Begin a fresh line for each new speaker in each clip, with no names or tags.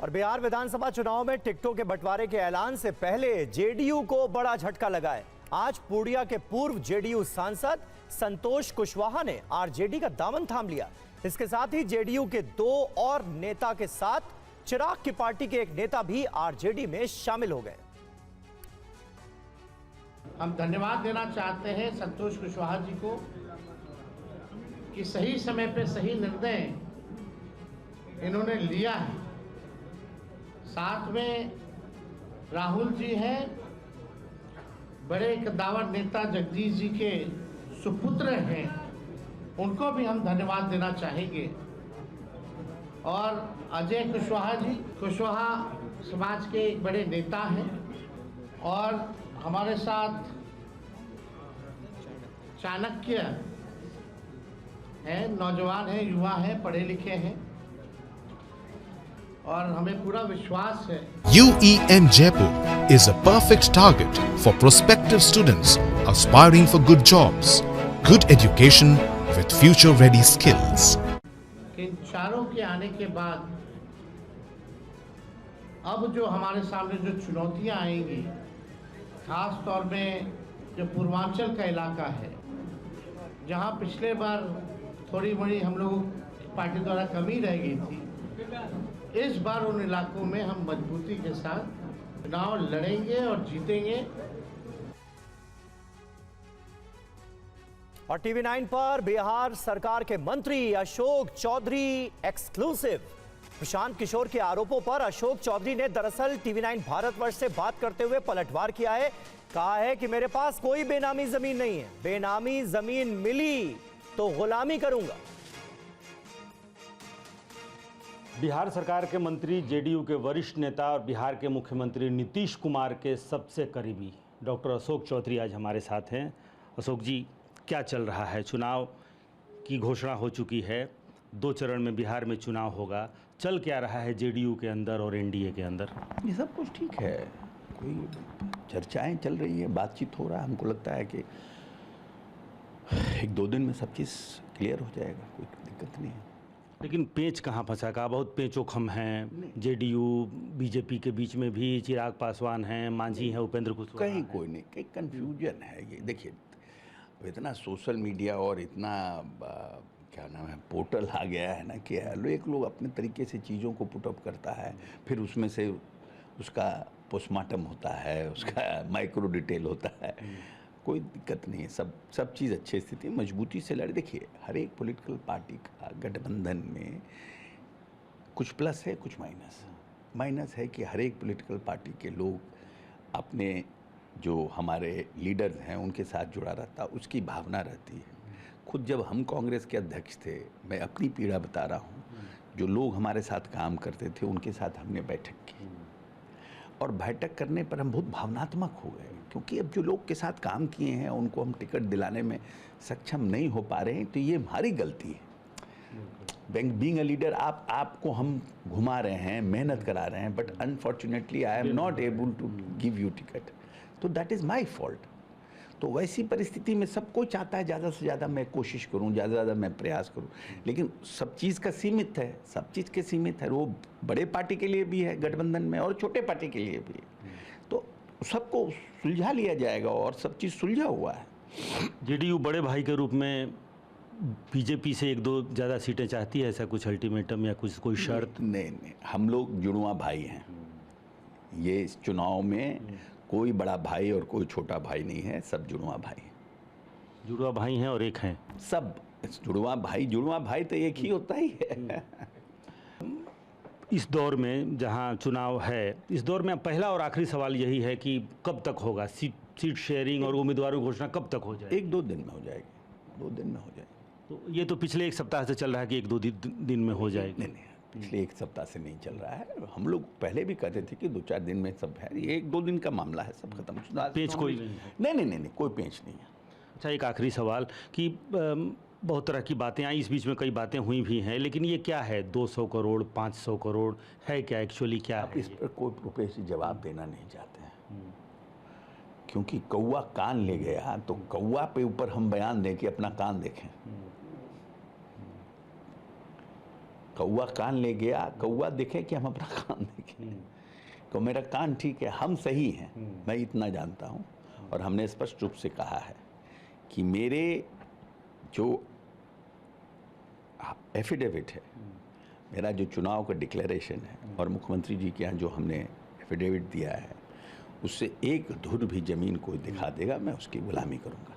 और बिहार विधानसभा चुनाव में टिकटों के बंटवारे के ऐलान से पहले जेडीयू को बड़ा झटका लगा है। आज पूर्णिया के पूर्व जेडीयू सांसद संतोष कुशवाहा ने आरजेडी का दामन थाम लिया। इसके साथ ही जेडीयू के 2 और नेता के साथ चिराग की पार्टी के एक नेता भी आरजेडी में शामिल हो गए।
हम धन्यवाद देना चाहते हैं संतोष कुशवाहा जी को कि सही समय पे सही निर्णय इन्होंने लिया है। साथ में राहुल जी हैं, बड़े कद्दावर नेता जगदीश जी के सुपुत्र हैं, उनको भी हम धन्यवाद देना चाहेंगे। और अजय कुशवाहा जी, कुशवाहा समाज के एक बड़े नेता हैं और हमारे साथ चाणक्य हैं, नौजवान हैं, युवा हैं, पढ़े लिखे हैं और हमें पूरा विश्वास है।
UEM Jaipur is a perfect target for prospective students aspiring for good jobs, good education with future-ready skills.
इन चारों के आने के बाद अब जो हमारे सामने जो चुनौतियां आएंगी, खास तौर में जो पूर्वांचल का इलाका है, जहां पिछले बार थोड़ी बड़ी हम लोगों की पार्टी द्वारा कमी रह गई थी, इस बार उन इलाकों में हम मजबूती के साथ चुनाव लड़ेंगे और जीतेंगे।
और टीवी 9 पर बिहार सरकार के मंत्री अशोक चौधरी एक्सक्लूसिव। प्रशांत किशोर के आरोपों पर अशोक चौधरी ने दरअसल टीवी 9 भारतवर्ष से बात करते हुए पलटवार किया है। कहा है कि मेरे पास कोई बेनामी जमीन नहीं है, बेनामी जमीन मिली तो गुलामी करूंगा।
बिहार सरकार के मंत्री, जेडीयू के वरिष्ठ नेता और बिहार के मुख्यमंत्री नीतीश कुमार के सबसे करीबी डॉक्टर अशोक चौधरी आज हमारे साथ हैं। अशोक जी, क्या चल रहा है? चुनाव की घोषणा हो चुकी है, 2 चरण में बिहार में चुनाव होगा। चल क्या रहा है जेडीयू के अंदर और एनडीए के अंदर?
ये सब कुछ ठीक है, कोई चर्चाएं चल रही है, बातचीत हो रहा है। हमको लगता है कि 1-2 दिन में सब चीज़ क्लियर हो जाएगा, कोई दिक्कत नहीं है।
लेकिन पेंच कहाँ फंसा? का बहुत पेंचोखम हैं, जेडीयू बीजेपी के बीच में भी। चिराग पासवान हैं, मांझी हैं, उपेंद्र कुशवाहा
कहीं कोई नहीं, कहीं कन्फ्यूजन है। ये देखिए, इतना सोशल मीडिया और इतना क्या नाम है, पोर्टल आ गया है ना कि एक लोग अपने तरीके से चीज़ों को पुटअप करता है, फिर उसमें से उसका पोस्टमार्टम होता है, उसका माइक्रो डिटेल होता है। कोई दिक्कत नहीं है, सब चीज़ अच्छी स्थिति, मजबूती से लड़े। देखिए, हर एक पॉलिटिकल पार्टी का गठबंधन में कुछ प्लस है, कुछ माइनस है कि हर एक पॉलिटिकल पार्टी के लोग अपने जो हमारे लीडर्स हैं उनके साथ जुड़ा रहता, उसकी भावना रहती है। खुद जब हम कांग्रेस के अध्यक्ष थे, मैं अपनी पीड़ा बता रहा हूँ, जो लोग हमारे साथ काम करते थे उनके साथ हमने बैठक की और बैठक करने पर हम बहुत भावनात्मक हो गए, क्योंकि अब जो लोग के साथ काम किए हैं उनको हम टिकट दिलाने में सक्षम नहीं हो पा रहे हैं, तो ये हमारी गलती है। बीइंग अ लीडर, आपको हम घुमा रहे हैं, मेहनत करा रहे हैं, but unfortunately I am not able to give you ticket, तो दैट इज़ माई फॉल्ट। तो वैसी परिस्थिति में सबको चाहता है ज़्यादा से ज़्यादा मैं कोशिश करूं, ज़्यादा से ज़्यादा मैं प्रयास करूं, लेकिन सब चीज़ का सीमित है, सब चीज़ के सीमित है। वो बड़े पार्टी के लिए भी है गठबंधन में और छोटे पार्टी के लिए भी है, तो सबको सुलझा लिया जाएगा और सब चीज़ सुलझा हुआ है।
जेडीयू बड़े भाई के रूप में बीजेपी से 1-2 ज़्यादा सीटें चाहती है, ऐसा कुछ अल्टीमेटम या कुछ कोई शर्त?
नहीं, हम लोग जुड़वा भाई हैं। ये इस चुनाव में कोई बड़ा भाई और कोई छोटा भाई नहीं है, सब जुड़वा भाई हैं।
जुड़वा भाई हैं और एक हैं
सब जुड़वा भाई तो एक ही होता ही है।
इस दौर में जहां चुनाव है, इस दौर में पहला और आखिरी सवाल यही है कि कब तक होगा सीट शेयरिंग और उम्मीदवारों की घोषणा कब तक हो जाएगी?
1-2 दिन में हो जाएगी, 2 दिन में हो जाएगी।
तो ये तो पिछले 1 सप्ताह से चल रहा है कि 1-2 दिन में हो जाएगी।
नहीं, पिछले 1 सप्ताह से नहीं चल रहा है। हम लोग पहले भी कहते थे कि 2-4 दिन में सब है, ये 1-2 दिन का मामला है, सब खत्म।
पेंच कोई
नहीं, कोई पेंच नहीं है।
अच्छा, एक आखिरी सवाल कि बहुत तरह की बातें आई, इस बीच में कई बातें हुई भी हैं, लेकिन ये क्या है 200 करोड़ 500 करोड़ है क्या? एक्चुअली क्या है?
इस पर कोई प्रोफेसर जवाब देना नहीं चाहते हैं, क्योंकि कौवा कान ले गया, तो कौवा पे ऊपर हम बयान दें कि अपना कान देखें। कौवा कान ले गया, कौवा देखे कि हम अपना कान देखें। तो मेरा कान ठीक है, हम सही हैं, मैं इतना जानता हूँ। और हमने स्पष्ट रूप से कहा है कि मेरे जो एफिडेविट है, मेरा जो चुनाव का डिक्लेरेशन है और मुख्यमंत्री जी के यहाँ जो हमने एफिडेविट दिया है, उससे एक धुर भी जमीन कोई दिखा देगा, मैं उसकी गुलामी करूँगा।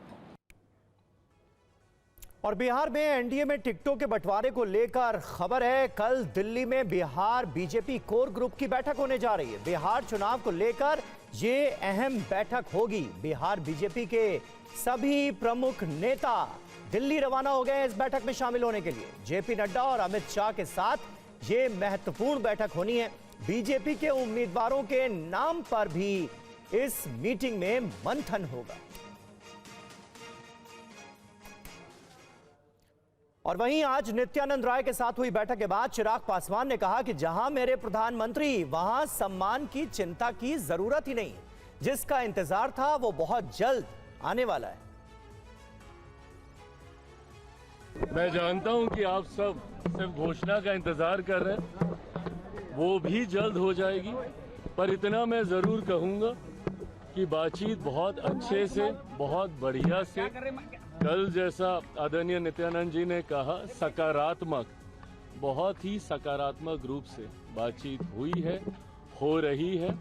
और बिहार में एनडीए में टिकटों के बंटवारे को लेकर खबर है, कल दिल्ली में बिहार बीजेपी कोर ग्रुप की बैठक होने जा रही है। बिहार चुनाव को लेकर ये अहम बैठक होगी। बिहार बीजेपी के सभी प्रमुख नेता दिल्ली रवाना हो गए इस बैठक में शामिल होने के लिए। जेपी नड्डा और अमित शाह के साथ ये महत्वपूर्ण बैठक होनी है। बीजेपी के उम्मीदवारों के नाम पर भी इस मीटिंग में मंथन होगा। और वहीं आज नित्यानंद राय के साथ हुई बैठक के बाद चिराग पासवान ने कहा कि जहां मेरे प्रधानमंत्री, वहां सम्मान की चिंता की जरूरत ही नहीं। जिसका इंतजार था वो बहुत जल्द आने वाला है।
मैं जानता हूं कि आप सब सिर्फ घोषणा का इंतजार कर रहे हैं, वो भी जल्द हो जाएगी। पर इतना मैं जरूर कहूंगा कि बातचीत बहुत अच्छे से, बहुत बढ़िया से, कल जैसा आदरणीय नित्यानंद जी ने कहा, सकारात्मक, बहुत ही सकारात्मक रूप से बातचीत हुई है, हो रही है।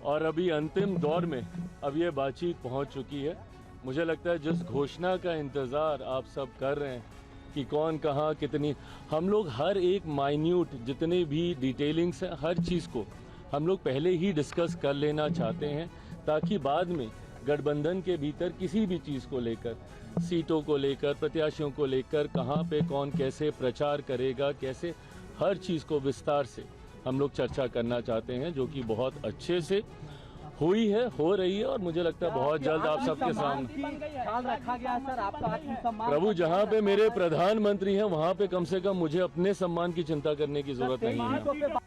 और अभी अंतिम दौर में अब ये बातचीत पहुंच चुकी है। मुझे लगता है जिस घोषणा का इंतज़ार आप सब कर रहे हैं कि कौन कहाँ कितनी, हम लोग हर एक माइन्यूट जितने भी डिटेलिंग्स हैं, हर चीज़ को हम लोग पहले ही डिस्कस कर लेना चाहते हैं, ताकि बाद में गठबंधन के भीतर किसी भी चीज़ को लेकर, सीटों को लेकर, प्रत्याशियों को लेकर, कहाँ पे कौन कैसे प्रचार करेगा, कैसे, हर चीज़ को विस्तार से हम लोग चर्चा करना चाहते हैं, जो कि बहुत अच्छे से हुई है, हो रही है। और मुझे लगता है बहुत जल्द आप सबके सामने
रखा गया सर, आपका आत्मसम्मान।
प्रभु, जहाँ पे मेरे प्रधानमंत्री हैं वहाँ पे कम से कम मुझे अपने सम्मान की चिंता करने की जरूरत नहीं है।